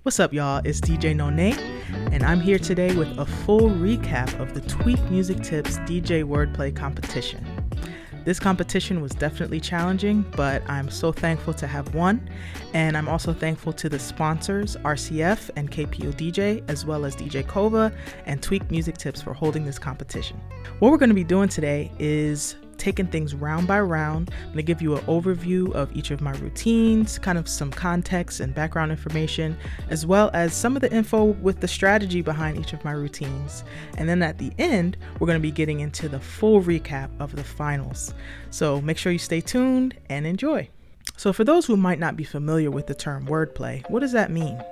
What's up, y'all? It's DJ Nonay, and I'm here today with a full recap of the Tweak Music Tips DJ Wordplay Competition. This competition was definitely challenging, but I'm so thankful to have won, and I'm also thankful to the sponsors, RCF and KPO DJ, as well as DJ Kova and Tweak Music Tips for holding this competition. What we're going to be doing today is taking things round by round. I'm going to give you an overview of each of my routines, kind of some context and background information, as well as some of the info with the strategy behind each of my routines. And then at the end, we're going to be getting into the full recap of the finals. So make sure you stay tuned and enjoy. So for those who might not be familiar with the term wordplay, what does that mean?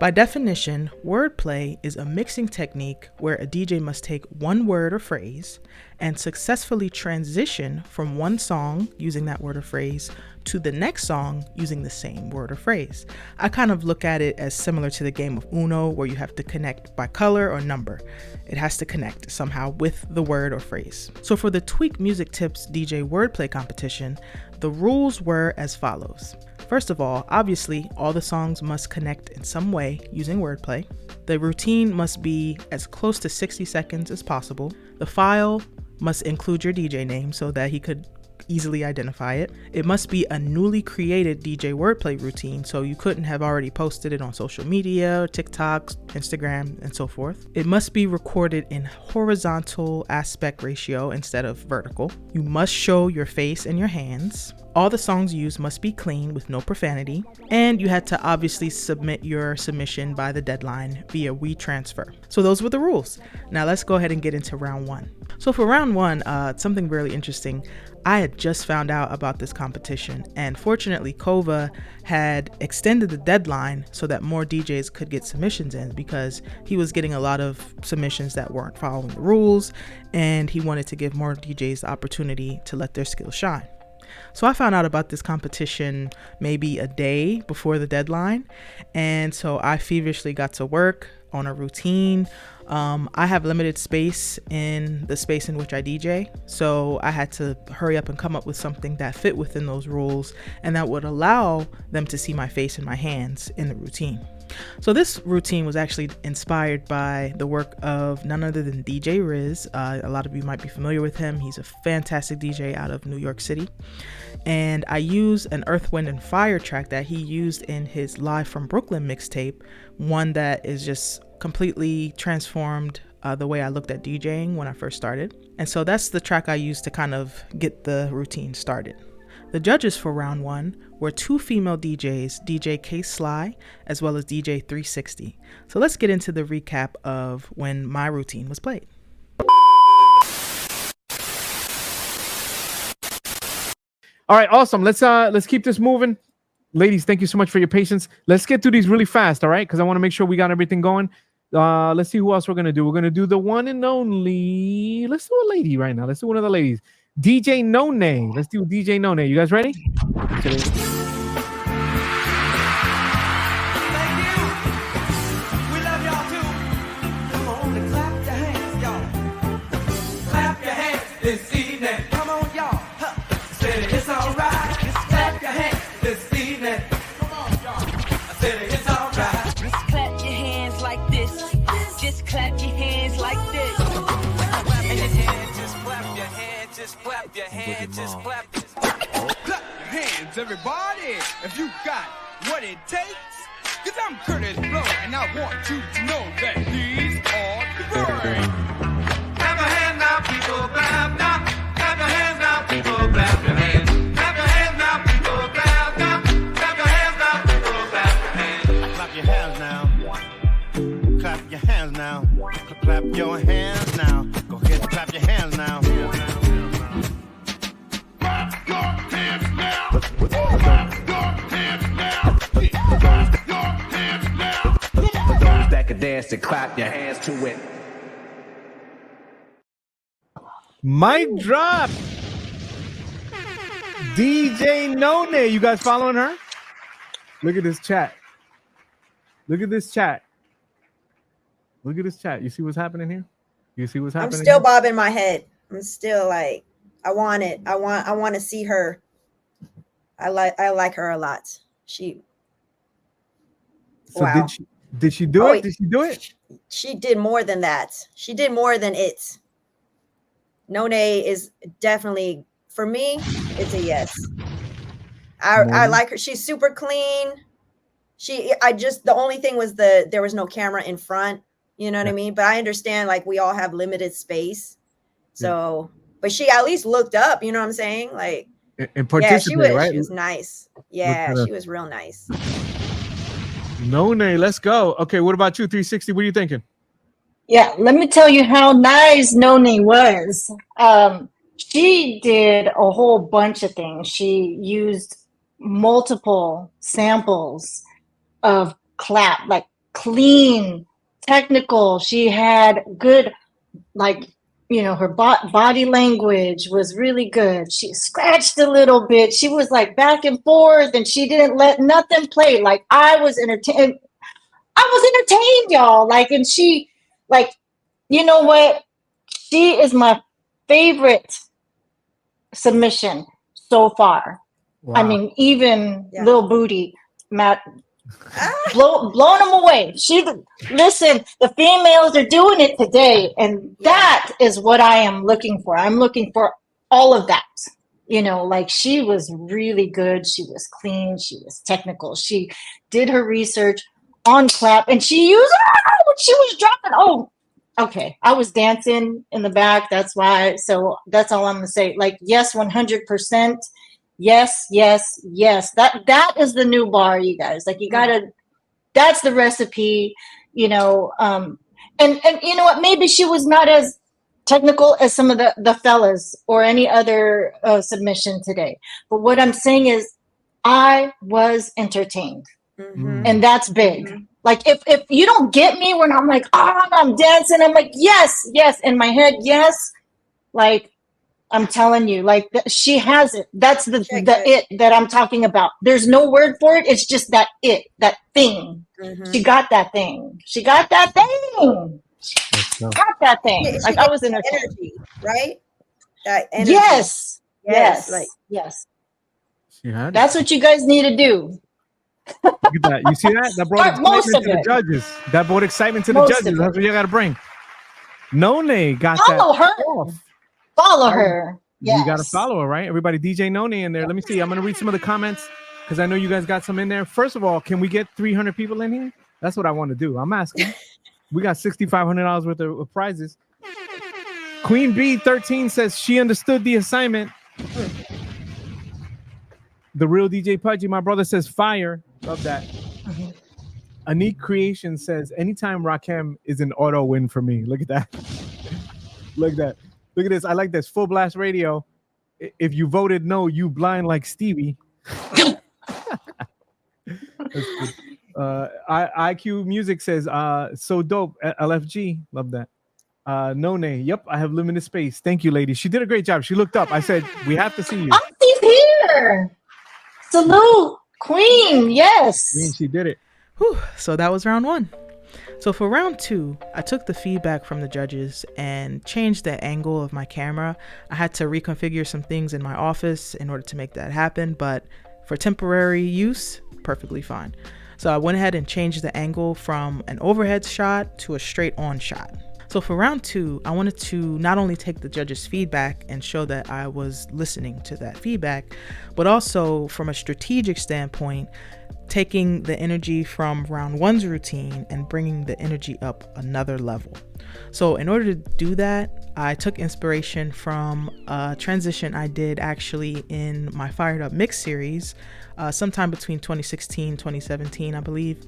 By definition, wordplay is a mixing technique where a DJ must take one word or phrase and successfully transition from one song using that word or phrase to the next song using the same word or phrase. I kind of look at it as similar to the game of Uno, where you have to connect by color or number. It has to connect somehow with the word or phrase. So for the Tweak Music Tips DJ Wordplay Competition, the rules were as follows. First of all, obviously, all the songs must connect in some way using wordplay. The routine must be as close to 60 seconds as possible. The file must include your DJ name so that he could easily identify it. It must be a newly created DJ Wordplay routine, so you couldn't have already posted it on social media, TikTok, Instagram, and so forth. It must be recorded in horizontal aspect ratio instead of vertical. You must show your face and your hands. All the songs used must be clean with no profanity, and you had to obviously submit your submission by the deadline via WeTransfer. So those were the rules. Now let's go ahead and get into round one. So for round one, something really interesting. I had just found out about this competition, and fortunately Kova had extended the deadline so that more DJs could get submissions in, because he was getting a lot of submissions that weren't following the rules, and he wanted to give more DJs the opportunity to let their skills shine. So I found out about this competition maybe a day before the deadline, and so I feverishly got to work on a routine. I have limited space in the space in which I DJ, so I had to hurry up and come up with something that fit within those rules and that would allow them to see my face and my hands in the routine. So this routine was actually inspired by the work of none other than DJ Riz. A lot of you might be familiar with him. He's a fantastic DJ out of New York City. And I use an Earth, Wind, and Fire track that he used in his Live from Brooklyn mixtape, one that is just completely transformed the way I looked at DJing when I first started. And so that's the track I used to kind of get the routine started. The judges for round one were two female DJs, DJ K Sly as well as DJ 360. So let's get into the recap of when my routine was played. All right, awesome. Let's keep this moving. Ladies, thank you so much for your patience. Let's get through these really fast, all right? Because I want to make sure we got everything going. Let's see who else we're going to do. We're going to do the one and only. Let's do a lady right now. Let's do one of the ladies. DJ Nonay. Let's do DJ Nonay. You guys ready? Clap your hands, everybody, if you got what it takes. Cause I'm Curtis Blow, and I want you to know that these are the words. Clap your hands now, people, clap now. Clap your hands now, people, clap your hands. Clap your hands now, people, clap now. Clap your hands now, people, clap your hands. Clap your hands now. Clap your hands now. Clap your hands now. Go ahead and clap your hands now. Clap your hands now. Clap your hands now. Clap your hands now. For those that can dance and clap your hands to it. Mic drop. DJ Nonay. You guys following her? Look at this chat. Look at this chat. Look at this chat. You see what's happening here? You see what's happening? I'm still here? bobbing my head. I'm still like, I want it. I want to see her. I like her a lot. So Wow. did she do it? Did she do it? She did more than that. She did more than it. Nonay is definitely, for me, it's a yes. I like her. She's super clean. The only thing was there was no camera in front. You know what I mean? But I understand, like, we all have limited space. So, but she at least looked up, you know what I'm saying? Like, and participate, right? She was nice. Yeah, she was real nice. Nonay, let's go. Okay, what about you, 360? What are you thinking? Yeah, let me tell you how nice Nonay was. She did a whole bunch of things. She used multiple samples of clap, like clean, technical. She had good, like, you know, her body language was really good. She scratched a little bit. She was like back and forth, and she didn't let nothing play. Like, I was entertained, y'all. Like, and she, like, you know what? She is my favorite submission so far. Wow. I mean, even Lil Booty, Matt, blown them away. Listen, the females are doing it today, and that is what I am looking for. I'm looking for all of that. You know, like, she was really good. She was clean. She was technical. She did her research on clap, and she used what she was dropping. Oh, okay. I was dancing in the back. That's why. So that's all I'm gonna say. Like, yes, 100%. Yes, yes, yes. That is the new bar, you guys. Like, you gotta. That's the recipe, you know. And you know what? Maybe she was not as technical as some of the fellas or any other submission today. But what I'm saying is, I was entertained, and that's big. Like, if you don't get me when I'm like, I'm dancing, I'm like, yes, yes, in my head, yes. Like, I'm telling you, like, she has it. That's the it that I'm talking about. There's no word for it. It's just that thing. She got that thing. She got that thing. Got that thing. Like, I was in her energy, right? That energy. Yes. Yes. Like, yes. Yeah, that's what you guys need to do. Look at that. You see that? That brought excitement to the judges. That brought excitement to the judges. That's what you got to bring. Nonay got follow that. Her. Follow her. Yes. You got to follow her, right? Everybody, DJ Nonay in there. Let me see. I'm going to read some of the comments because I know you guys got some in there. First of all, can we get 300 people in here? That's what I want to do. I'm asking. We got $6,500 worth of prizes. Queen B 13 says she understood the assignment. The real DJ Pudgy, my brother, says fire. Love that. Anik Creation says anytime Rakim is an auto win for me. Look at that. Look at that. Look at this. I like this. Full blast radio. If you voted no, you blind like Stevie. IQ Music says so dope. LFG. Love that. Nonay. Yep, I have limited space. Thank you, ladies. She did a great job. She looked up. I said, we have to see you. She's here. Salute, Queen. Yes. Queen, she did it. Whew. So that was round 1. So for round 2, I took the feedback from the judges and changed the angle of my camera. I had to reconfigure some things in my office in order to make that happen, but for temporary use, perfectly fine. So I went ahead and changed the angle from an overhead shot to a straight on shot. So for round 2, I wanted to not only take the judges' feedback and show that I was listening to that feedback, but also from a strategic standpoint, taking the energy from round 1's routine and bringing the energy up another level. So in order to do that, I took inspiration from a transition I did actually in my Fired Up Mix series sometime between 2016, 2017, I believe.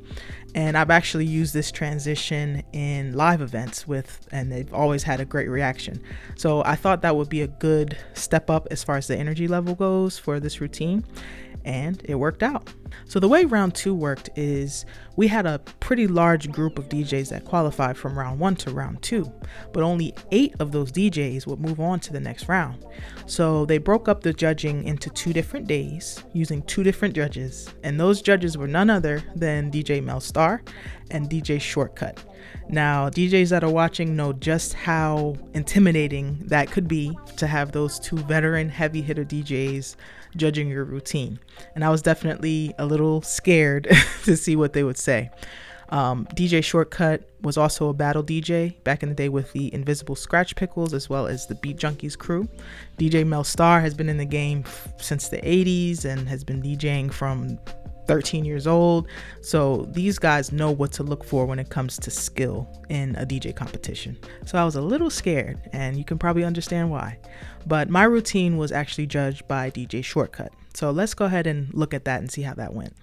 And I've actually used this transition in live events and they've always had a great reaction. So I thought that would be a good step up as far as the energy level goes for this routine. And it worked out. So the way round 2 worked is we had a pretty large group of DJs that qualified from round 1 to round 2, but only 8 of those DJs would move on to the next round. So they broke up the judging into 2 different days using 2 different judges, and those judges were none other than DJ Mel Star and DJ Shortcut. Now, DJs that are watching know just how intimidating that could be to have those two veteran heavy hitter DJs judging your routine. And I was definitely a little scared to see what they would say. DJ Shortcut was also a battle DJ back in the day with the Invisible Scratch Pickles as well as the Beat Junkies crew. DJ Mel Star has been in the game since the 80s and has been DJing from 13 years old. So these guys know what to look for when it comes to skill in a DJ competition. So I was a little scared, and you can probably understand why. But my routine was actually judged by DJ Shortcut. So let's go ahead and look at that and see how that went.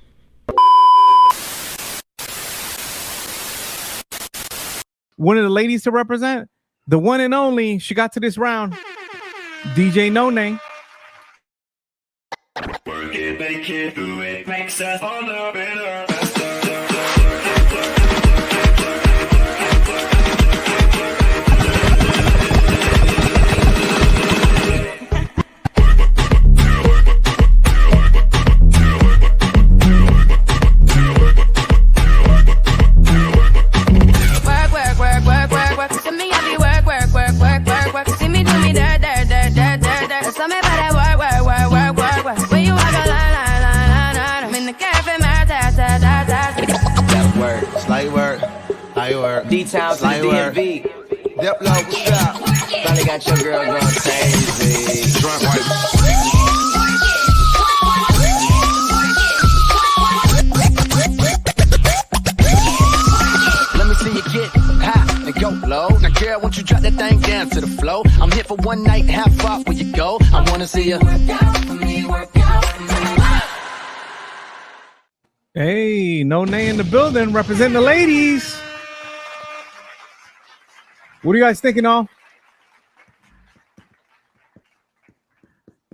One of the ladies to represent, the one and only, she got to this round, DJ Nonay. Work it, make it, do it, makes us all the better. D-Town to the DMV. Yep, no, what's up? Finally got your girl going crazy. Drunk white. Let me see you get high and go low. Now, girl, won't you drop that thing down to the floor? I'm here for one night, half off where you go. I wanna see you work out for me, work out for me. Hey, Nonay in the building, representing the ladies. What are you guys thinking, all?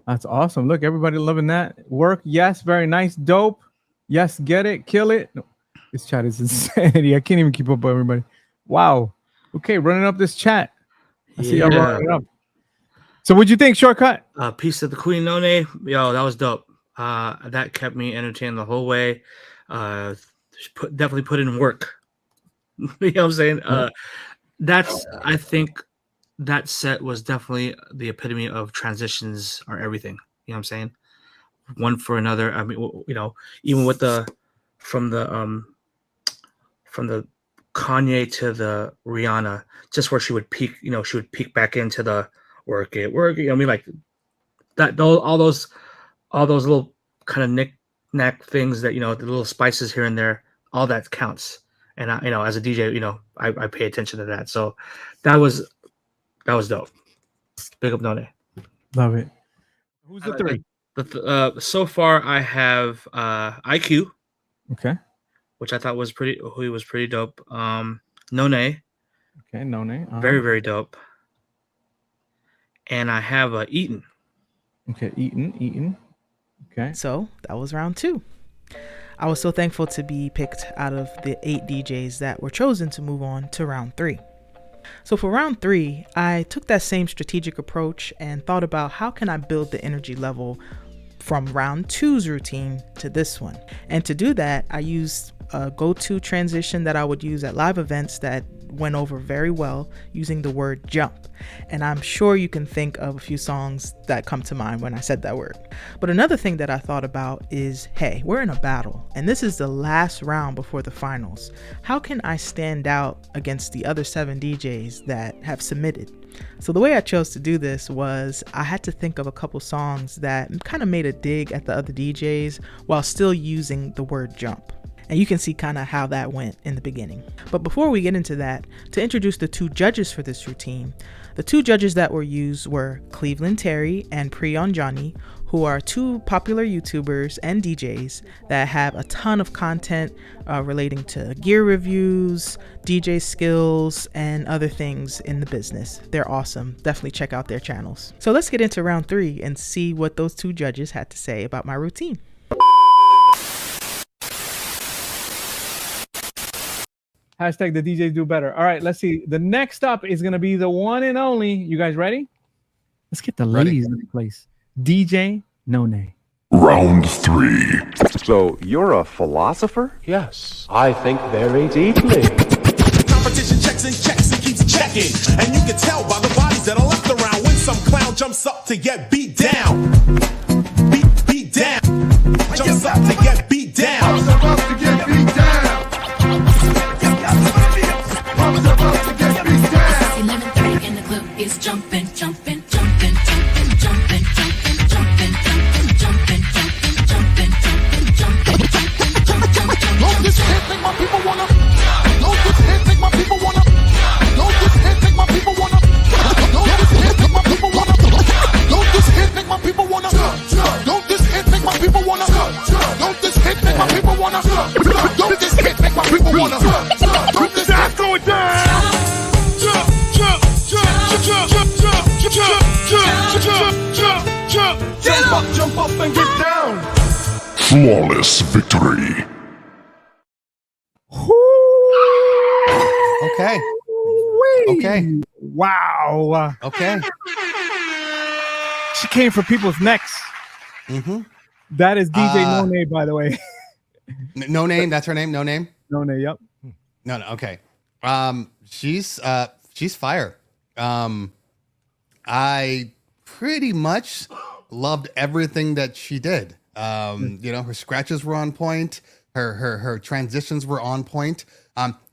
That's awesome. Look, everybody loving that. Work, yes, very nice. Dope. Yes, get it, kill it. No, this chat is insanity. I can't even keep up with everybody. Wow. Okay, running up this chat. I see y'all running it up. So what'd you think, Shortcut? Piece of the Queen Nonay. Yo, that was dope. That kept me entertained the whole way. Definitely put in work. You know what I'm saying? I think that set was definitely the epitome of transitions are everything. You know what I'm saying? One for another. I mean, you know, even with from the Kanye to the Rihanna, just where she would peak, you know, she would peak back into the work it. You know, I mean, like that, all those little kind of knick-knack things that, you know, the little spices here and there, all that counts. And I, you know, as a DJ, you know, I pay attention to that. So that was dope. Big up Nonay. Love it. Who's the three? So far I have Eyeque. Okay. Which I thought was pretty dope. Nonay. Okay, Nonay. Very, very dope. And I have Eaton. Okay, Eaton. Okay. So that was round 2. I was so thankful to be picked out of the 8 DJs that were chosen to move on to round 3. So for round 3, I took that same strategic approach and thought about how can I build the energy level from round 2's routine to this one. And to do that, I used a go-to transition that I would use at live events that went over very well using the word jump. And I'm sure you can think of a few songs that come to mind when I said that word. But another thing that I thought about is, hey, we're in a battle and this is the last round before the finals. How can I stand out against the other 7 DJs that have submitted? So the way I chose to do this was I had to think of a couple songs that kind of made a dig at the other DJs while still using the word jump. And you can see kind of how that went in the beginning. But before we get into that, to introduce the 2 judges for this routine, the 2 judges that were used were Cleveland Terry and Preon Johnny, who are 2 popular YouTubers and DJs that have a ton of content relating to gear reviews, DJ skills, and other things in the business. They're awesome. Definitely check out their channels. So let's get into round 3 and see what those 2 judges had to say about my routine. Hashtag the DJs do better. All right, let's see. The next up is going to be the one and only. You guys ready? Let's get the ladies in place. DJ Nonay. Round 3. So you're a philosopher? Yes, I think very deeply. competition checks and keeps checking. And you can tell by the bodies that are left around when some clown jumps up to get beat down. Beat down. Jumps up to get beat down. Jumps up to get beat down. Jumps up to get beat down. 11:30 and the club is jumping, jumping, jumping, jumping, jumping, jumping, jumping, jumping, jumping, jumping, jumping, jumping, jumping. Don't this hit make my people wanna. Don't this hit make my people wanna. Don't this hit make my people wanna. Don't this hit make my people wanna. Don't this hit make my people wanna. Don't this hit make my people wanna. Don't this hit make my people wanna. Don't this hit make my people wanna. Don't this hit going down. Jump, jump, jump, jump, jump, jump, jump, jump, jump, jump, jump up and get down. Flawless victory. Okay. Okay. Wow. Okay. She came for people's necks. Mm-hmm. That is DJ Nonay, by the way. No name. That's her name. No name. Nonay. Yep. No. Okay. She's fire. I pretty much loved everything that she did. You know, her scratches were on point. Her transitions were on point.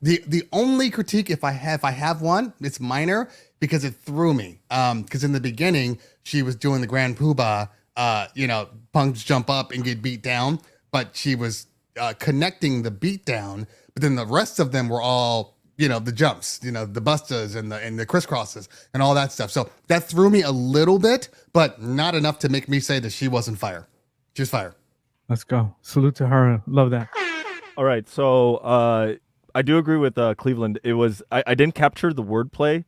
The only critique, if I have one, it's minor because it threw me. Because in the beginning she was doing the grand poobah, you know, punks jump up and get beat down, but she was connecting the beat down. But then the rest of them were all, you know, the jumps, you know, the bustas and the crisscrosses and all that stuff. So that threw me a little bit, but not enough to make me say that she wasn't fire. She was fire. Let's go. Salute to her. Love that. All right. So I do agree with Cleveland. It was I didn't capture the wordplay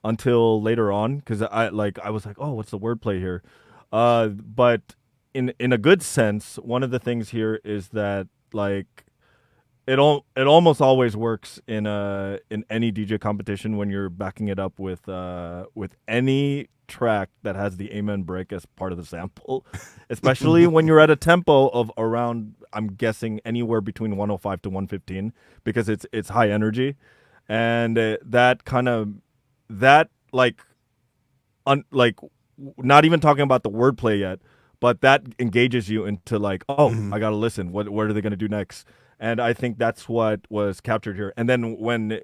until later on because I was like, oh, what's the wordplay here? But in a good sense, one of the things here is that like it almost always works in any DJ competition when you're backing it up with any track that has the amen break as part of the sample, especially when you're at a tempo of around, I'm guessing anywhere between 105 to 115 because it's high energy, and that not even talking about the wordplay yet, but that engages you into like, oh, I gotta listen. What are they gonna do next? And I think that's what was captured here. And then when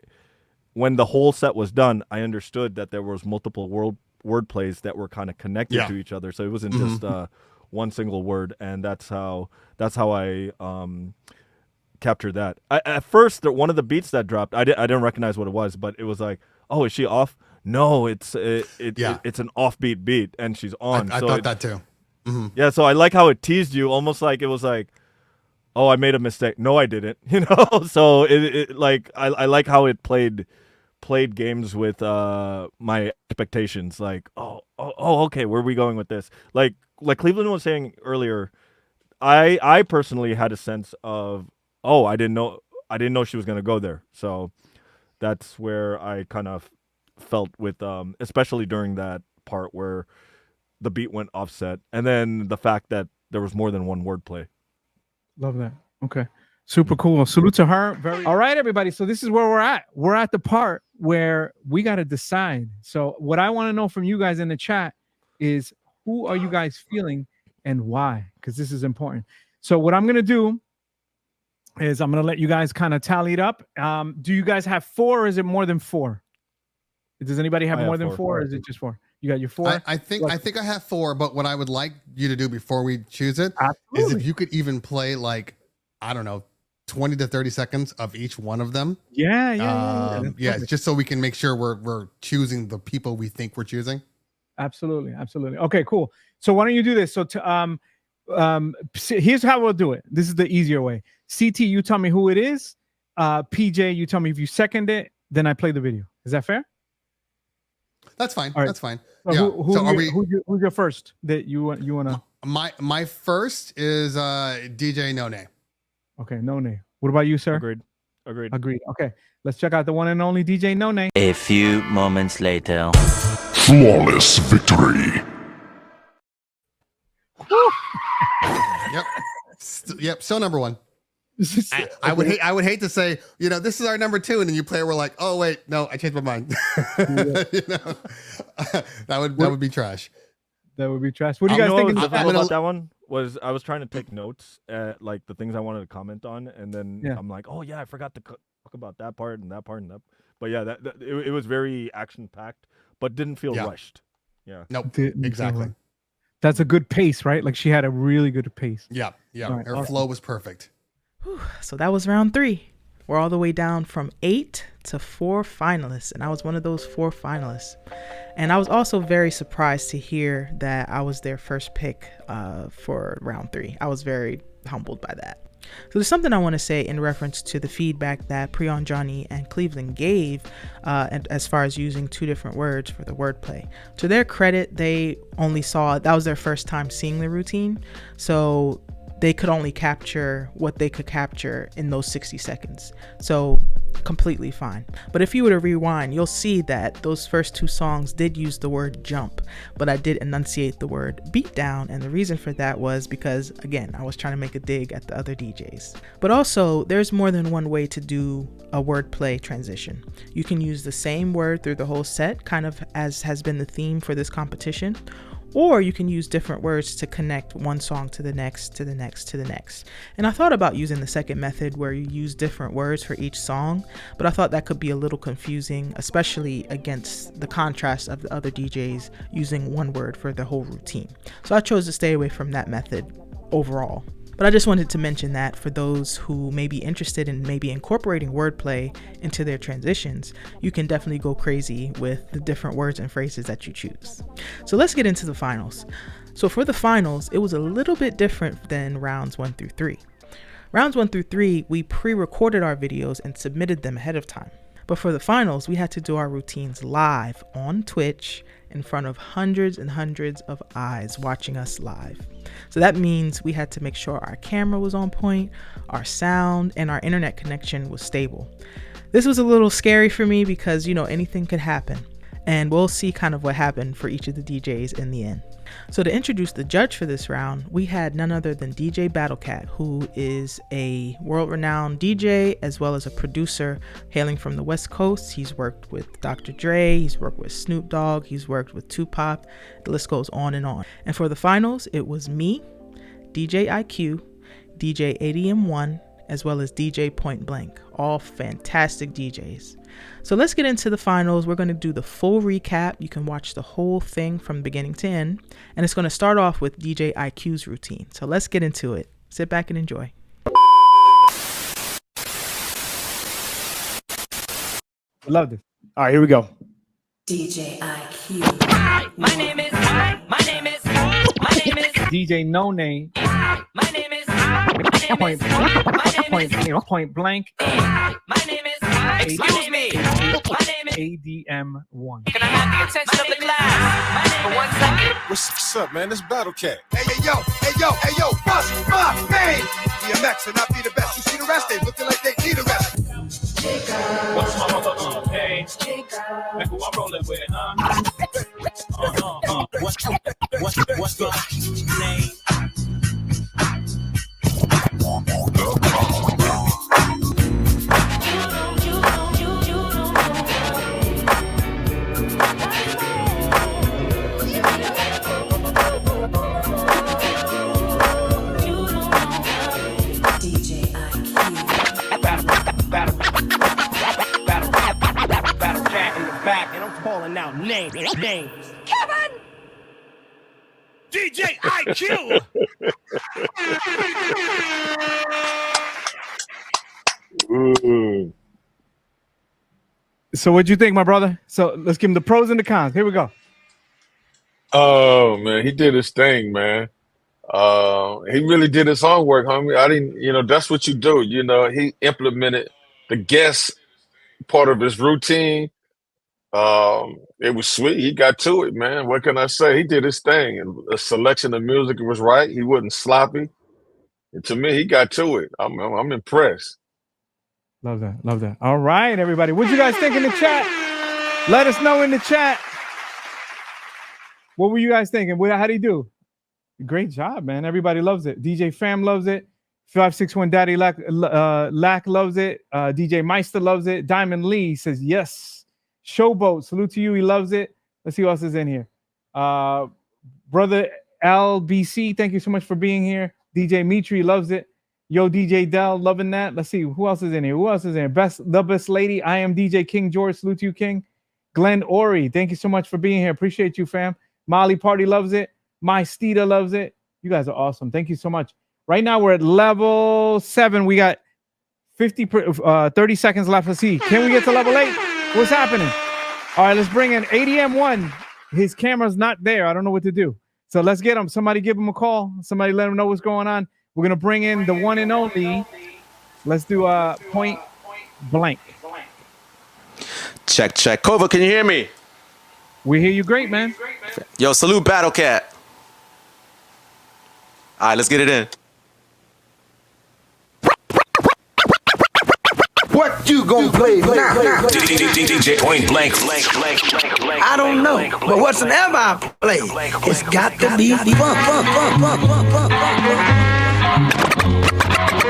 the whole set was done, I understood that there was multiple word plays that were kind of connected to each other. So it wasn't just one single word, and that's how I captured that. At first, one of the beats that dropped, I didn't recognize what it was, but it was like, oh, is she off? No, it's an offbeat beat, and she's on. I thought that too. Mm-hmm. Yeah, so I like how it teased you, almost like it was like, oh, I made a mistake. No, I didn't. You know, so it like I like how it played games with my expectations. Like, oh, okay, where are we going with this? Like Cleveland was saying earlier, I personally had a sense of, oh, I didn't know she was gonna go there. So that's where I kind of felt with especially during that part where the beat went offset, and then the fact that there was more than one wordplay. Love that. Okay. Super cool. Salute to her. All right, everybody. So this is where we're at. We're at the part where we got to decide. So what I want to know from you guys in the chat is, who are you guys feeling and why? Because this is important. So what I'm going to do is I'm going to let you guys kind of tally it up. Do you guys have 4 or is it more than 4? Does anybody have more than 4 or is it just 4? You got your 4? I think I have 4, but what I would like you to do before we choose it is if you could even play like, I don't know, 20 to 30 seconds of each one of them. Yeah. Just so we can make sure we're choosing the people we think we're choosing. Absolutely. Okay, cool. So why don't you do this? So here's how we'll do it. This is the easier way. CT, you tell me who it is. PJ, you tell me if you second it, then I play the video. Is that fair? That's fine. Right. That's fine. So who's your first that you want to? My first is DJ Nonay. Okay, Nonay. What about you, sir? Agreed. Okay, let's check out the one and only DJ Nonay. A few moments later. Flawless victory. Yep. Still number 1. I would hate to say, this is our number 2, and then you play it, we're like, oh wait, no, I changed my mind. That would be trash. That would be trash. What do you guys think about that one? Was I was trying to take notes at like the things I wanted to comment on, and then I'm like, oh yeah, I forgot to talk about that part and that part and that. But yeah, it was very action packed, but didn't feel rushed. Yeah. Nope. Exactly. That's a good pace, right? Like she had a really good pace. Yeah. Right, her flow was perfect. So that was round 3. We're all the way down from 8 to 4 finalists, and I was one of those 4 finalists. And I was also very surprised to hear that I was their first pick for round 3. I was very humbled by that. So there's something I want to say in reference to the feedback that Prion, Johnny, and Cleveland gave and as far as using 2 different words for the wordplay. To their credit, they only saw, that was their first time seeing the routine. So they could only capture what they could capture in those 60 seconds. So completely fine. But if you were to rewind, you'll see that those first 2 songs did use the word jump, but I did enunciate the word beatdown. And the reason for that was because, again, I was trying to make a dig at the other DJs. But also, there's more than one way to do a wordplay transition. You can use the same word through the whole set, kind of as has been the theme for this competition. Or you can use different words to connect one song to the next, to the next, to the next. And I thought about using the second method where you use different words for each song, but I thought that could be a little confusing, especially against the contrast of the other DJs using one word for the whole routine. So I chose to stay away from that method overall. But I just wanted to mention that for those who may be interested in maybe incorporating wordplay into their transitions, you can definitely go crazy with the different words and phrases that you choose. So let's get into the finals. So for the finals, it was a little bit different than rounds 1 through 3. Rounds 1 through 3, we pre-recorded our videos and submitted them ahead of time. But for the finals, we had to do our routines live on Twitch in front of hundreds and hundreds of eyes watching us live. So that means we had to make sure our camera was on point, our sound, and our internet connection was stable. This was a little scary for me because, anything could happen. And we'll see kind of what happened for each of the DJs in the end. So to introduce the judge for this round, we had none other than DJ Battlecat, who is a world-renowned DJ as well as a producer hailing from the West Coast. He's worked with Dr. Dre, he's worked with Snoop Dogg, he's worked with Tupac, the list goes on and on. And for the finals, it was me, DJ Eyeque, DJ ADM1, as well as DJ Pointblanc, all fantastic DJs. So let's get into the finals. We're going to do the full recap. You can watch the whole thing from beginning to end. And it's going to start off with DJ Eyeque's routine. So let's get into it. Sit back and enjoy. Love this. All right, here we go. DJ Eyeque. My name is DJ Nonay. My name is Point Blank. My name is excuse me. ADM1. Can I have the attention of the class for 1 second? What's up, man? This Battlecat. Hey yo, bust my name. DMX and I be the best. You see the rest? They looking like they need a rest. What's my mother name? Like who I'm rolling with, huh? What's my name? Battlecat in the back, and I'm calling out names. Kevin! DJ Eyeque! So what'd you think, my brother? So let's give him the pros and the cons. Here we go. Oh man, he did his thing, man. He really did his homework, homie. I didn't, that's what you do. He implemented the guest part of his routine. It was sweet. He got to it, man. What can I say? He did his thing, and the selection of music was right. He wasn't sloppy. And to me, he got to it. I'm impressed. Love that. Love that. All right, everybody. What you guys think in the chat? Let us know in the chat. What were you guys thinking? How'd he do? Great job, man. Everybody loves it. DJ Fam loves it. 561 Daddy Lack loves it. DJ Meister loves it. Diamond Lee says yes. Showboat, salute to you. He loves it. Let's see who else is in here. Brother LBC, thank you so much for being here. DJ Mitri loves it. Yo, DJ Dell, loving that. Let's see who else is in here. Who else is in here? The best lady. I am DJ King George. Salute to you, King. Glenn Ori, thank you so much for being here. Appreciate you, fam. Molly Party loves it. My Steeda loves it. You guys are awesome. Thank you so much. Right now we're at level 7. We got 30 seconds left. Let's see. Can we get to level 8? What's happening? All right, let's bring in ADM1. His camera's not there. I don't know what to do. So let's get him. Somebody give him a call. Somebody let him know what's going on. We're going to bring in the one and only. Let's do Point Blank. Check. Kova, can you hear me? We hear you great, man. Yo, salute Battlecat. All right, let's get it in. What you gonna play now? DJ Point Blank. I don't know, but whatsoever I play, it's got to be fun.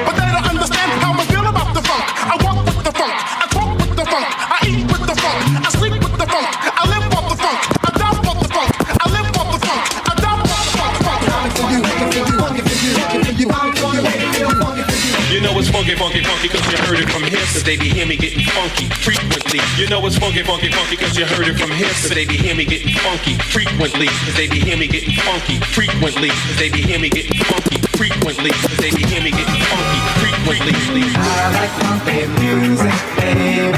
But they don't understand how I feel about the funk. I walk with the funk, I talk with the funk, I eat with the funk, I sleep with the funk, I live off the funk, I die off the funk, I live off the funk, I die off the funk. You know it's funky, cause you heard it from here, so they be hear me getting funky frequently. You know it's funky, cause you heard it from here, so they be hear me getting funky frequently. Cause they be hear me getting funky frequently. Cause they be hear me getting funky frequently. Cause they be hear me getting funky frequently. I like funky music, baby.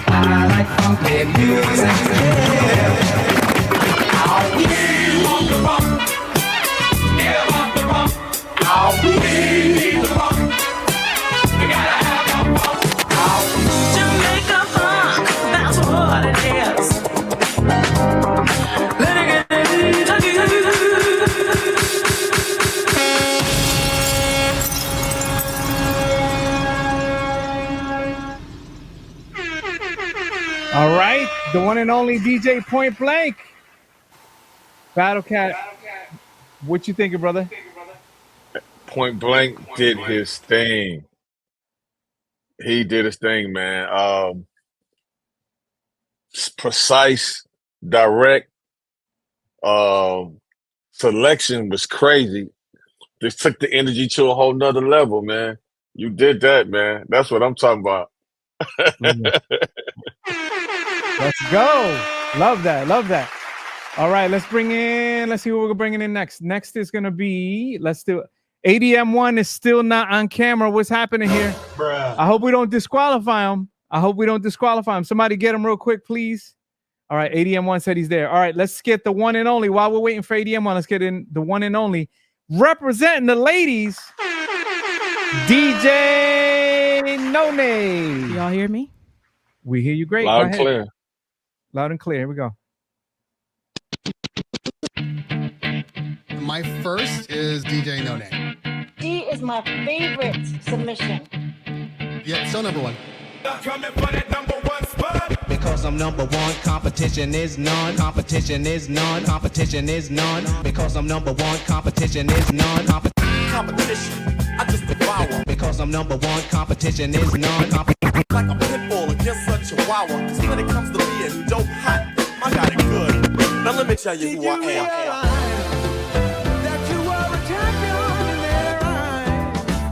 I like funky music, baby. We want the rock, yeah, want the rock. We need the rock. We gotta have the rock. Jamaica funk, that's what it is. Let it get into you. All right, the one and only DJ Point Blank. Battlecat, what you thinking, brother? Point Blank did his thing. He did his thing, man. Precise, direct. Selection was crazy. Just took the energy to a whole nother level, man. You did that, man. That's what I'm talking about. Let's go. Love that. All right, let's see what we're bringing in next. Next is going to be, let's do it. ADM1 is still not on camera. What's happening here? Bruh. I hope we don't disqualify him. Somebody get him real quick, please. All right, ADM1 said he's there. All right, let's get the one and only. While we're waiting for ADM1, let's get in the one and only. Representing the ladies, DJ Nonay. Y'all hear me? We hear you great. Loud and clear. Loud and clear. Here we go. My first is DJ Nonay. She is my favorite submission. Yeah, still number one. Because I'm number one, competition is none. Competition is none. Competition is none. Because I'm number one, competition is none. Competition, I just devour. Because I'm number one, competition is none. Like a pit bull against a chihuahua. See, when it comes to being dope hot, I got it good. Now let me tell you who I am.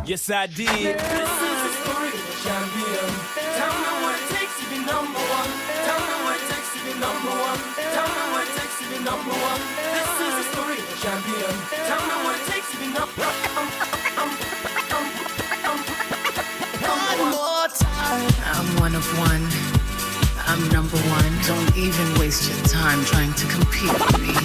Yes, I did. This is the story of a champion. Tell me what it takes to be number one. Tell me what it takes to be number one. Tell me what it takes to be number one. This is the story of a champion. Tell me what it takes to be number one. One more time. I'm one of one. I'm number one. Don't even waste your time trying to compete with me.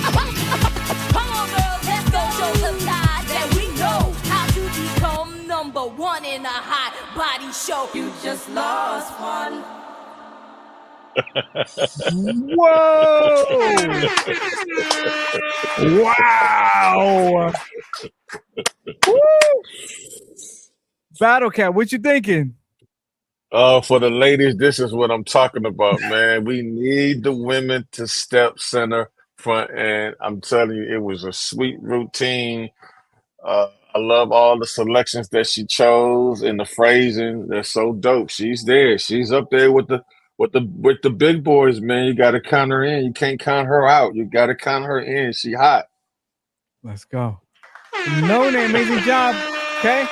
Come on, girls, let's go show some guys that we know how to become number one in a hot body show. You just lost one. Whoa! Wow! Woo! Battlecat, what you thinking? For the ladies, this is what I'm talking about, man. We need the women to step center, front, and I'm telling you, it was a sweet routine. I love all the selections that she chose and the phrasing. They're so dope. She's there. She's up there with the big boys, man. You got to count her in. You can't count her out. You got to count her in. She hot. Let's go. Nonay, amazing job. Okay.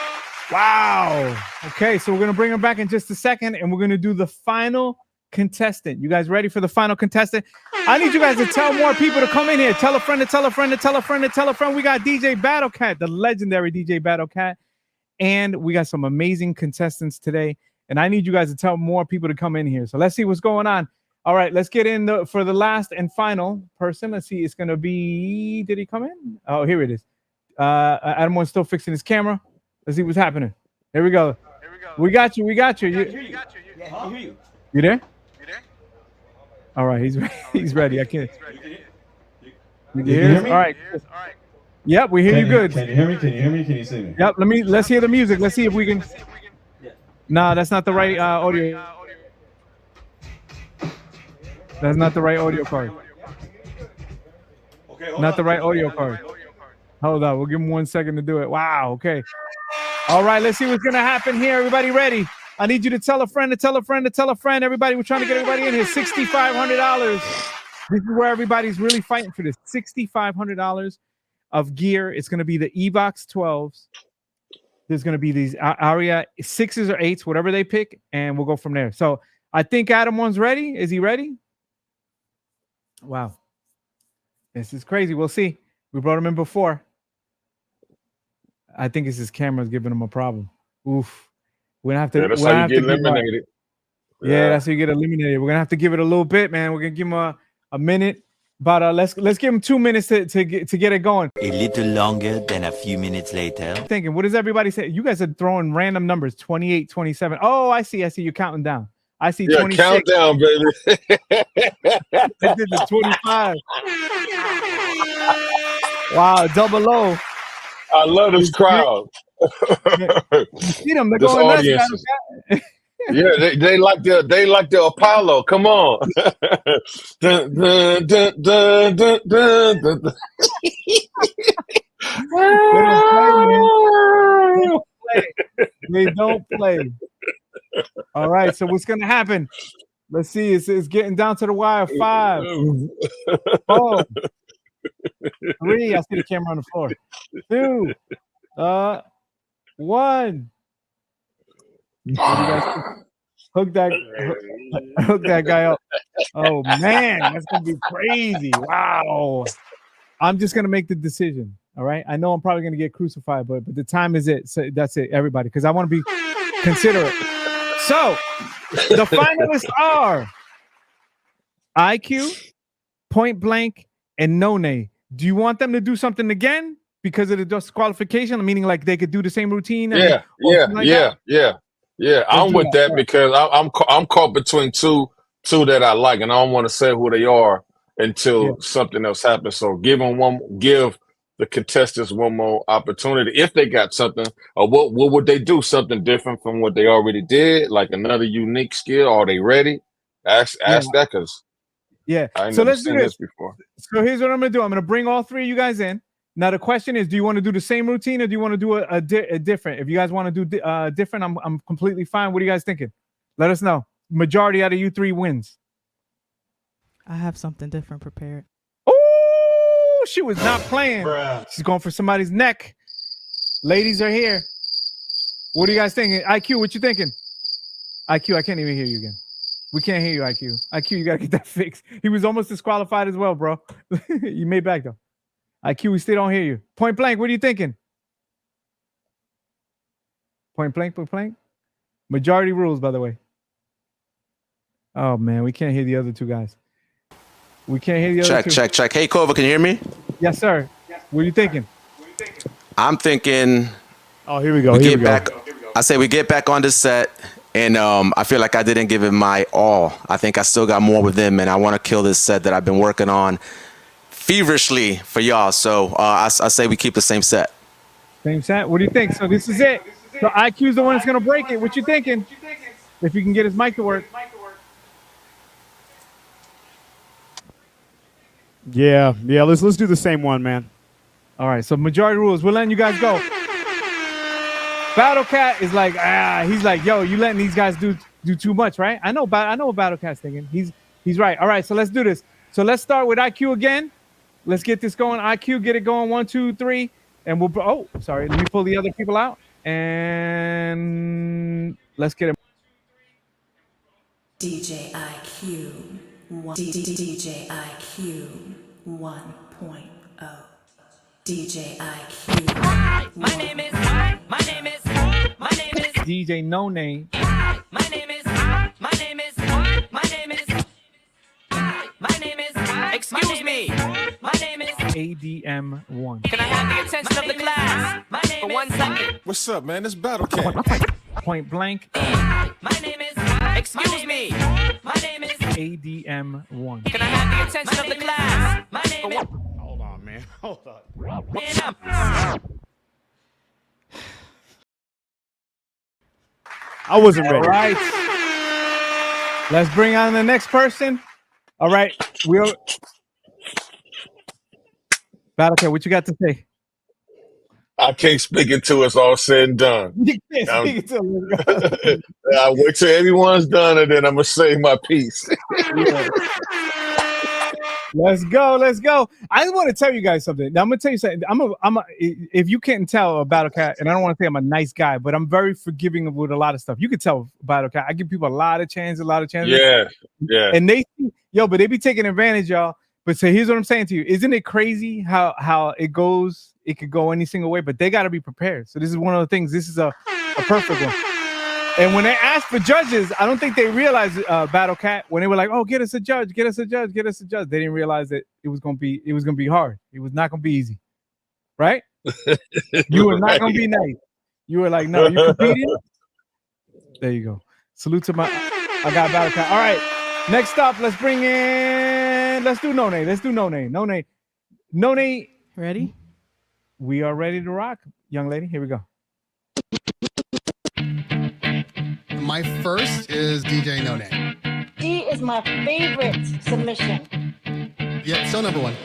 Wow. Okay, so we're gonna bring her back in just a second, and we're gonna do the final contestant. You guys ready for the final contestant? I need you guys to tell more people to come in here. Tell a friend to tell a friend to tell a friend to tell a friend. We got DJ Battlecat, the legendary DJ Battlecat, and we got some amazing contestants today. And I need you guys to tell more people to come in here. So let's see what's going on. All right, let's get in for the last and final person. Let's see. It's gonna be. Did he come in? Oh, here it is. Adam one's still fixing his camera. Let's see what's happening. Here we go. We got you. We got you. You there? All right, he's ready. I can't. You hear me? All right. Yep, we hear you good. Can you hear me? Can you hear me? Can you see me? Yep. Let's hear the music. Let's see if we can. No, that's not the right audio. That's not the right audio card. Not the right audio card. Hold on. We'll give him 1 second to do it. Wow. Okay. All right. Let's see what's gonna happen here. Everybody ready? I need you to tell a friend to tell a friend to tell a friend. Everybody, we're trying to get everybody in here. $6,500. This is where everybody's really fighting for this. $6,500 of gear. It's going to be the Evox 12s. There's going to be these Ayra 6s or 8s, whatever they pick, and we'll go from there. So I think Adam one's ready. Is he ready? Wow. This is crazy. We'll see. We brought him in before. I think it's his camera's giving him a problem. Oof. We're gonna have to. Yeah, that's how you get eliminated. Yeah, that's how you get eliminated. We're gonna have to give it a little bit, man. We're gonna give him a minute, but let's give him 2 minutes to get it going. A little longer than a few minutes later. Thinking, what does everybody say? You guys are throwing random numbers: 28, 27. Oh, I see. You're counting down. I see. 26. Countdown, baby. They did the 25. Wow, double O. I love this crowd. You see them? They're This going audience nuts. Yeah, they like the Apollo. Come on. Dun, dun, dun, dun, dun, dun, dun, dun. They don't play. All right, so what's gonna happen? Let's see. It's getting down to the wire. 5, 4, 3. I see the camera on the floor. 2, 1. Hook that guy up. Oh man, that's gonna be crazy. Wow. I'm just gonna make the decision. All right. I know I'm probably gonna get crucified, but the time is it. So that's it, everybody, because I want to be considerate. So the finalists are Eyeque, Pointblanc, and Nonay. Do you want them to do something again because of the disqualification? Meaning, like they could do the same routine? Yeah. I'm with that because I'm caught between two that I like, and I don't want to say who they are until something else happens. So give the contestants one more opportunity if they got something, or what would they do? Something different from what they already did, like another unique skill. Are they ready? Ask that, because I so never let's do seen this before. So here's what I'm gonna do. I'm gonna bring all 3 of you guys in. Now the question is, do you want to do the same routine or do you want to do a different? If you guys want to do different, I'm completely fine. What are you guys thinking? Let us know. Majority out of you 3 wins. I have something different prepared. Oh, she was not playing. She's going for somebody's neck. Ladies are here. What are you guys thinking? Eyeque, what you thinking? Eyeque, I can't even hear you again. We can't hear you, Eyeque. Eyeque, you gotta get that fixed. He was almost disqualified as well, bro. You made back though. Eyeque, we still don't hear you. Pointblanc, what are you thinking? Pointblanc. Majority rules, by the way. Oh man, we can't hear the other 2 guys. We can't hear the other 2. Check. Hey, Kova, can you hear me? Yes, sir. What are you thinking? I'm thinking. Oh, here we go. I say we get back on the set, and I feel like I didn't give it my all. I think I still got more with them, and I want to kill this set that I've been working on feverishly for y'all. So I say we keep the same set. Same set. What do you think? So this is it. So Eyeque's the one that's gonna break it. What you thinking? If you can get his mic to work. Yeah. Let's do the same one, man. All right. So majority rules. We're letting you guys go. Battlecat is like, he's like, yo, you letting these guys do too much, right? I know what Battlecat's thinking. He's right. All right, so let's do this. So let's start with IQ again. Let's get this going. IQ, get it going. 1, 2, 3, and we'll. Oh, sorry. Let me pull the other people out, and let's get it. DJ IQ, DJ IQ 1.0. DJ IQ. My name is DJ Nonay. Excuse me. My name is ADM1. Can I have the attention of the class for 1 second? What's up, man? It's Battlecat. Point blank. My name is. Excuse me. My name is ADM1. Can I have the attention of the class? My name is. Hold on, man. Hold on. I wasn't ready. All right. Let's bring on the next person. All right. Battlecat, what you got to say? I can't speak until it's all said and done. You can't speak until I wait till everyone's done, and then I'm gonna say my piece. Let's go. I want to tell you guys something. Now, I'm gonna tell you something. If you can't tell Battlecat, and I don't want to say I'm a nice guy, but I'm very forgiving with a lot of stuff. You can tell Battlecat. I give people a lot of chances. Yeah. And they but they be taking advantage, y'all. But so here's what I'm saying to you. Isn't it crazy how it goes? It could go any single way, but they got to be prepared. So this is one of the things. This is a perfect one. And when they asked for judges, I don't think they realized Battlecat when they were like, "Oh, get us a judge, get us a judge, get us a judge." They didn't realize that it was gonna be hard. It was not gonna be easy, right? You were not gonna be nice. You were like, "No, you competing." There you go. Salute to I got Battlecat. All right, next up, let's do Nonay. Nonay, ready? We are ready to rock, young lady. Here we go. My first is DJ Nonay. D is my favorite submission. Yeah, still number one.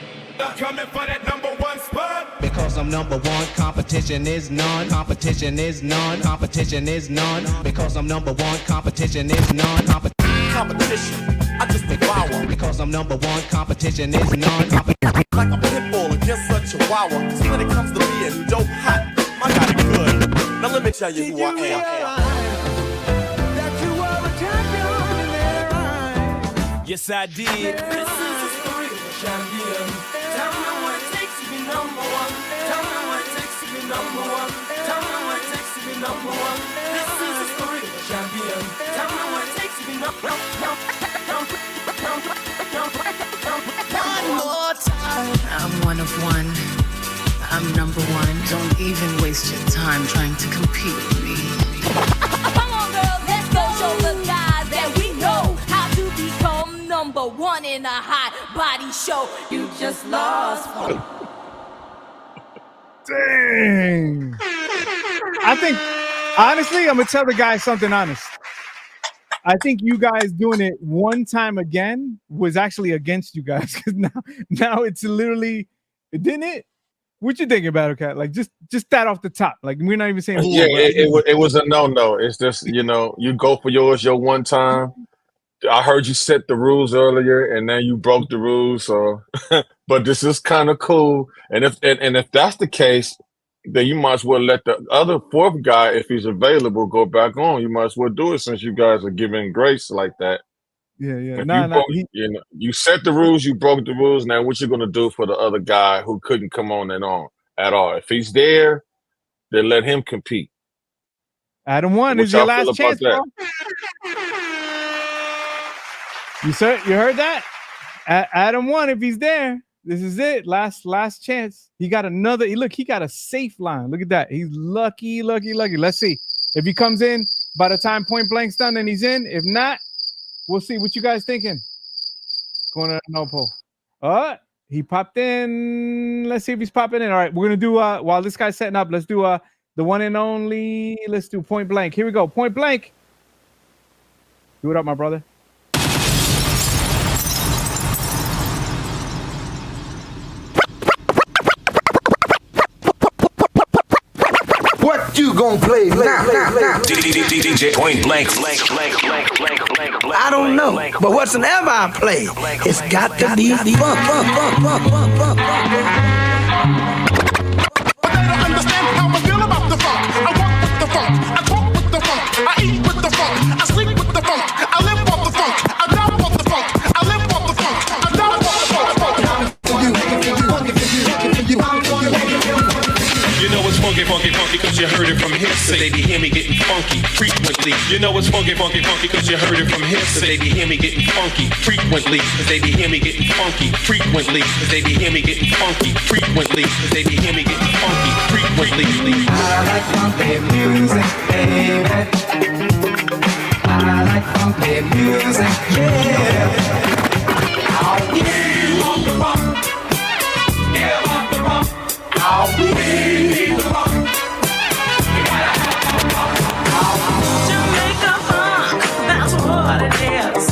Coming for that number 1 spot. Because I'm number one, competition is none. Competition is none. Competition is none. Because I'm number one, competition is none. Competition, I just devour. Because I'm number one, competition is none. Like a pit bull against a chihuahua. Cause when it comes to being dope hot, I got it good. Now let me tell you who I am. Yes, I did. This is the story of a champion. Tell me what it takes to be number one. Tell me what it takes to be number one. Tell me what it takes to be number one. This is the story of a champion. Tell me what it takes to be number one. One more time. I'm one of one. I'm number one. Don't even waste your time trying to compete with me. Come on, girls, let's go show the guys that we know how to become number one in a hot body show. You just lost. Dang. I think, honestly, I'm going to tell the guys something honest. I think you guys doing it one time again was actually against you guys. Because now it's literally, didn't it? What you thinking about it, Cat? Like just that off the top. Like we're not even saying who. Yeah, it was a no. It's just, you go for your one time. I heard you set the rules earlier, and then you broke the rules. So, but this is kind of cool. And if that's the case, then you might as well let the other fourth guy, if he's available, go back on. You might as well do it since you guys are giving grace like that. Yeah. You set the rules, you broke the rules. Now, what you gonna do for the other guy who couldn't come on and on at all? If he's there, then let him compete. Adam 1 is your last chance, bro. You heard that? Adam 1, if he's there, this is it. Last chance. He got another. Look, he got a safe line. Look at that. He's lucky. Let's see if he comes in by the time point blank's done. Then he's in. If not, we'll see. What you guys thinking? Going to no poll. He popped in. Let's see if he's popping in. All right, we're gonna do while this guy's setting up. Let's do the one and only. Let's do point blank. Here we go. Point blank. Do it up, my brother. What you gon' play now. DJ Pointblanc. I don't know, but whatsoever I play, it's got to be funk. But they don't understand how I feel about the funk. I walk with the funk, I talk with the funk, I eat with the funk, I sleep with the funk, I live off the funk, I die off the funk, I live off the funk, I die off the funk. You know it's funky, cause you heard it from hip. So they be hear me getting funky frequently. You know it's funky, cause you heard it from hip. So they be hear me getting funky frequently. Cause they be hear me getting funky frequently. Cause they be hear me getting funky frequently. Cause they be hear me getting funky frequently. I like funky music, baby. I like funky music, yeah. We want the funk. Yeah, want the funk. We need the funk. We gotta have the funk. Jamaica funk, that's what it is.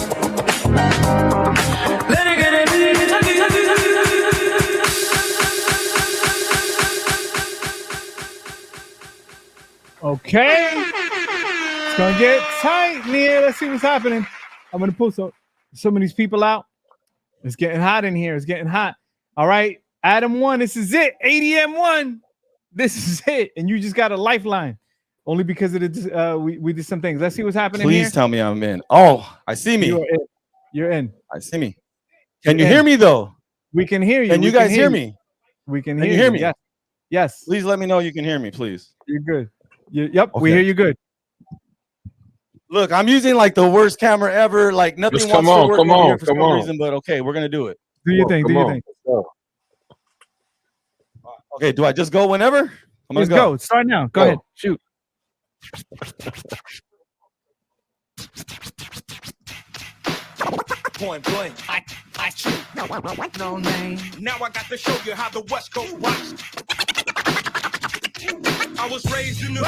Let it get it. Okay. It's gonna get tight, Nia. Let's see what's happening. I'm gonna pull some of these people out. It's getting hot in here. It's getting hot. All right. Adam 1, this is it. ADM 1, this is it. And you just got a lifeline. Only because of the we did some things. Let's see what's happening. Please here. tell me I'm in. Oh, I see me. You're in. I see me. Can you hear me though? We can hear you. Can you guys hear me? We can Can hear you hear me? Yes. Yes. Please let me know you can hear me, please. You're good. Yep, Okay. we hear you good. Look, I'm using like the worst camera ever. Like nothing Just wants come on, to work come over on, here for come some on. reason, but okay, we're gonna do it. Do your thing. Do your thing. Okay, do I just go whenever? I'm gonna Let's go. Start now. Go ahead. Shoot. Point blank, I shoot. No name. Now I got to show you how the West Coast rocks. I was raised in the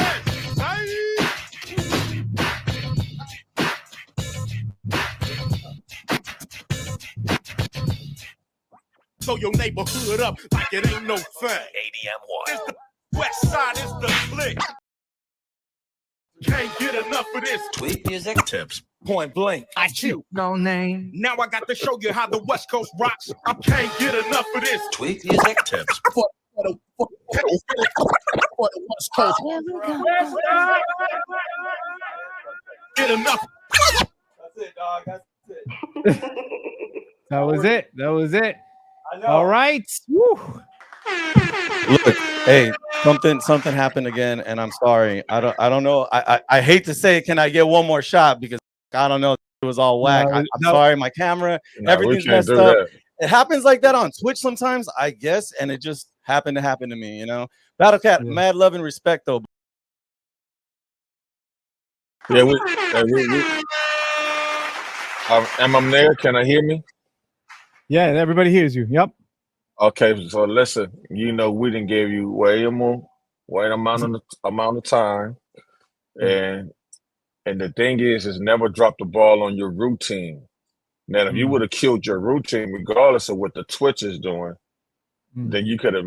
so your neighborhood up like it ain't no thing. ADM1. It's the West Side, it's the flick. Can't get enough of this. Tweet music tips. Point blank, I shoot. No name. Now I got to show you how the West Coast rocks. I can't get enough of this. Tweet music tips. For the West Coast. Get enough. That's it, dog. That's it. That was it. That was it. All right. Woo. Look, hey, something happened again, and I'm sorry. I don't know. I hate to say it. Can I get one more shot? Because I don't know. It was all whack. I'm sorry. My camera, everything's messed up. It happens like that on Twitch sometimes, I guess, and it just happened to happen to me. You know, Battlecat, mad love and respect though. Yeah, am I there? Can I hear me? Yeah, everybody hears you. Yep. Okay, so listen, you know we didn't give you way amount of time, and the thing is never drop the ball on your routine. Now, if you would have killed your routine, regardless of what the Twitch is doing, then you could have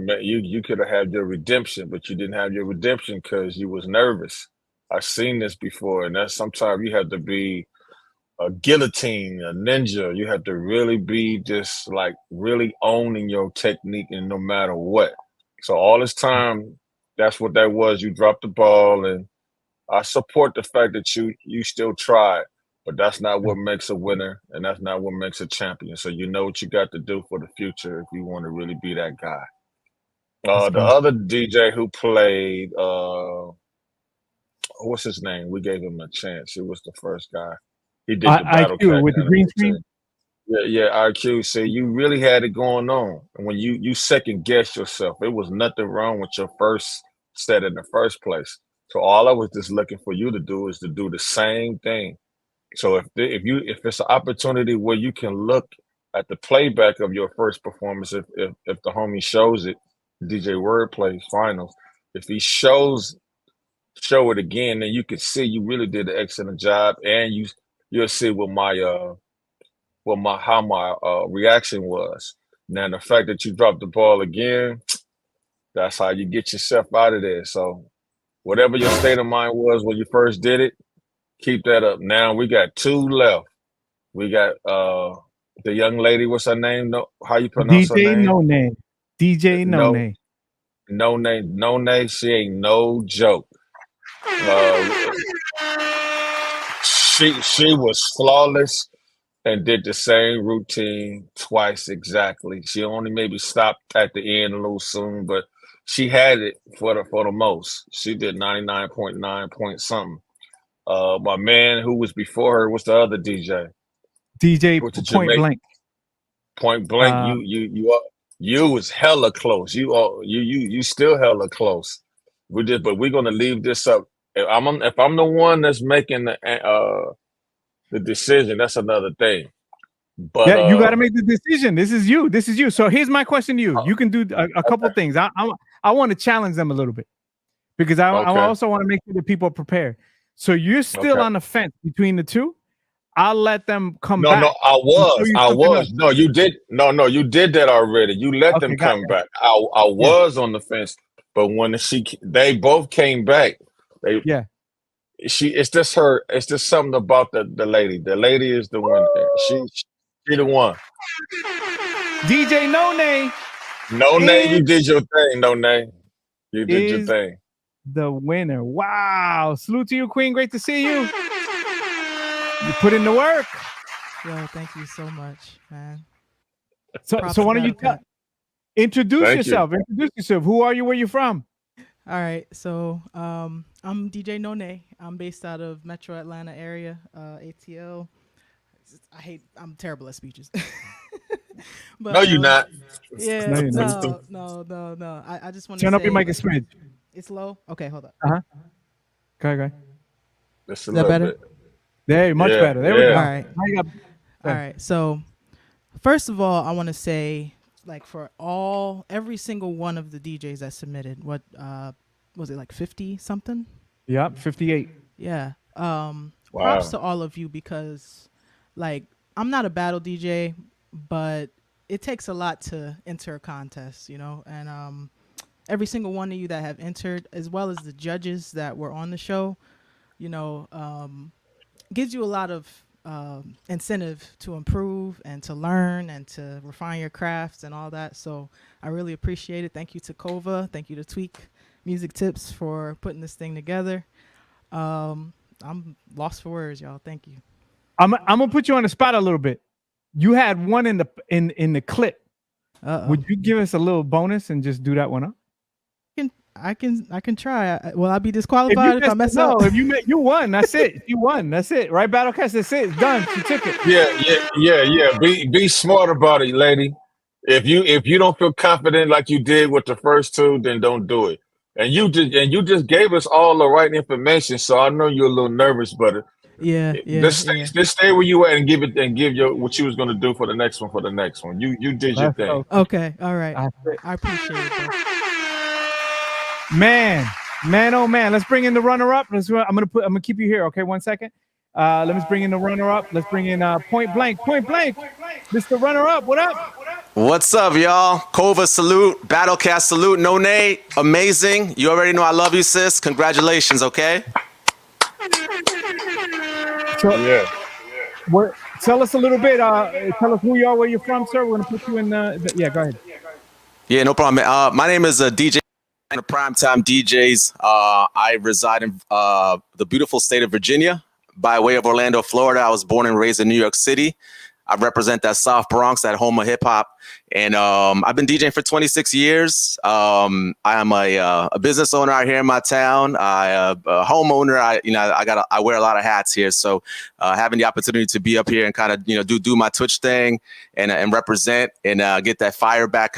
had your redemption, but you didn't have your redemption because you was nervous. I've seen this before, and that's sometimes you have to be a guillotine, a ninja. You have to really be just like really owning your technique, and no matter what. So all this time, that's what that was. You dropped the ball, and I support the fact that you still tried, but that's not what makes a winner, and that's not what makes a champion. So you know what you got to do for the future if you want to really be that guy. The other DJ who played, what's his name? We gave him a chance. He was the first guy. He did the Battlecat with the green screen. Yeah, IQ. See, you really had it going on. And when you second guess yourself, it was nothing wrong with your first set in the first place. So all I was just looking for you to do is to do the same thing. So if it's an opportunity where you can look at the playback of your first performance, if the homie shows it, DJ Wordplay finals, if he show it again, then you can see you really did an excellent job, and you'll see what my reaction was. Now the fact that you dropped the ball again, that's how you get yourself out of there. So Whatever your state of mind was when you first did it, keep that up. Now we got 2 left. We got the young lady. What's her name? No, how you pronounce her DJ name? Nonay. DJ Nonay. Nonay. She ain't no joke. She was flawless and did the same routine twice exactly. She only maybe stopped at the end a little soon, but she had it for the most. She did 99.9 point something. My man who was before her was the other DJ. DJ With the Point Blank. Point Blank. You was hella close. You still hella close. But we're gonna leave this up. If I'm the one that's making the decision, that's another thing. But yeah, you got to make the decision. This is you. This is you. So here's my question to you. You can do a couple things. I want to challenge them a little bit because I also want to make sure that people are prepared. So you're still on the fence between the two. I'll let them come back. No, I was. No, you did. No, you did that already. You let them come back. I was on the fence, but when they both came back. It's just her. It's just something about the lady. The lady is the one. She the one. DJ Nonay. Nonay, you did your thing. Nonay, you did your thing. The winner. Wow. Salute to you, Queen. Great to see you. You put in the work. Yo, thank you so much, man. So why don't you introduce yourself? Introduce yourself. Who are you? Where you from? All right. So I'm DJ Nonay. I'm based out of Metro Atlanta area, ATL. I'm terrible at speeches. But, no, you're not. Yeah. No. I just want to turn up your mic a smidge. It's low. Okay, hold up. Go ahead. Is that better? Bit. There, much better. There we go. All right. So, first of all, I want to say, like, for every single one of the DJs that submitted, what was it, like 50 something? Yep, 58. Yeah. Props to all of you because, like, I'm not a battle DJ, but it takes a lot to enter a contest, you know, and every single one of you that have entered, as well as the judges that were on the show, you know, gives you a lot of incentive to improve and to learn and to refine your crafts and all that. So I really appreciate it. Thank you to Kova. Thank you to Tweak Music Tips for putting this thing together. I'm lost for words, y'all. Thank you. I'm gonna put you on the spot a little bit. You had one in the clip. Would you give us a little bonus and just do that one up? I can try. Will I be disqualified if I mess up? No, if you won, that's it. You won, that's it. Right, Battlecat, that's it. It's done. She took it. Yeah. Be smart about it, lady. If you don't feel confident like you did with the first two, then don't do it. And you just gave us all the right information, so I know you're a little nervous, but just stay where you at and give your what you was gonna do for the next one. You did your thing. Okay, all right. I appreciate it. Bro. Man, oh man. Let's bring in the runner-up. I'm gonna keep you here. Okay, 1 second. Let me bring in the runner-up. Let's bring in Point Blank. Mr. Runner-up, what up? What's up, y'all? Kova, salute. Battlecat, salute. Nonay, amazing. You already know I love you, sis. Congratulations, okay? So, tell us a little bit. Tell us who you are, where you're from, sir. We're gonna put you in. Yeah, go ahead. Yeah, no problem. My name is DJ. The Primetime DJs. I reside in the beautiful state of Virginia, by way of Orlando, Florida. I was born and raised in New York City. I represent that South Bronx, that home of hip hop, and I've been DJing for 26 years. I am a business owner out here in my town. I'm a homeowner. I wear a lot of hats here. So having the opportunity to be up here and kind of do my Twitch thing and represent and get that fire back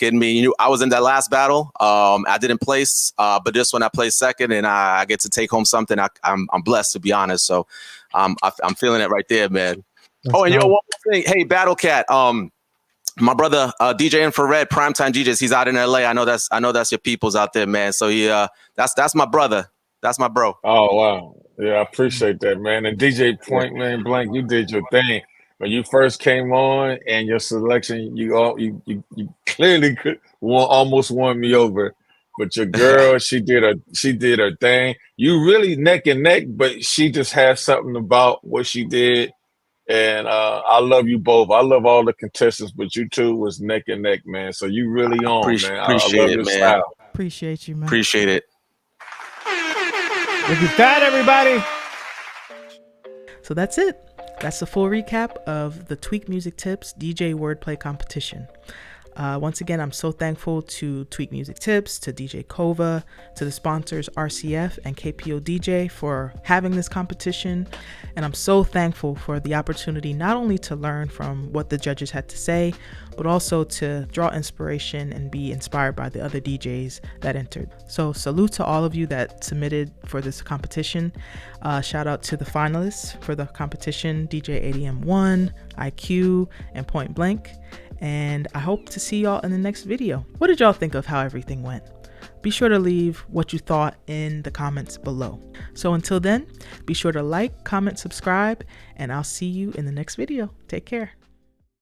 in me. I was in that last battle. I didn't place, but this one I placed second, and I get to take home something. I'm blessed, to be honest. So I'm feeling it right there, man. And one more thing. Hey, Battlecat. My brother, DJ Infrared, Primetime DJs. He's out in LA. I know that's your peoples out there, man. So that's my brother. That's my bro. Oh wow, yeah, I appreciate that, man. And DJ Point Blank, you did your thing when you first came on, and your selection, you clearly almost won me over. But your girl, she did her thing. You really neck and neck, but she just has something about what she did. And I love you both. I love all the contestants, but you two was neck and neck, man. So you really on, man. I love your style. Appreciate you, man. Appreciate it. Look at that, everybody. So that's it. That's the full recap of the Tweak Music Tips DJ Wordplay Competition. Once again, I'm so thankful to Tweak Music Tips, to DJ Kova, to the sponsors RCF and KPO DJ for having this competition. And I'm so thankful for the opportunity not only to learn from what the judges had to say, but also to draw inspiration and be inspired by the other DJs that entered. So salute to all of you that submitted for this competition. Shout out to the finalists for the competition, DJ ADM1, Eyeque, and Pointblanc. And I hope to see y'all in the next video. What did y'all think of how everything went? Be sure to leave what you thought in the comments below. So until then, be sure to like, comment, subscribe, and I'll see you in the next video. Take care.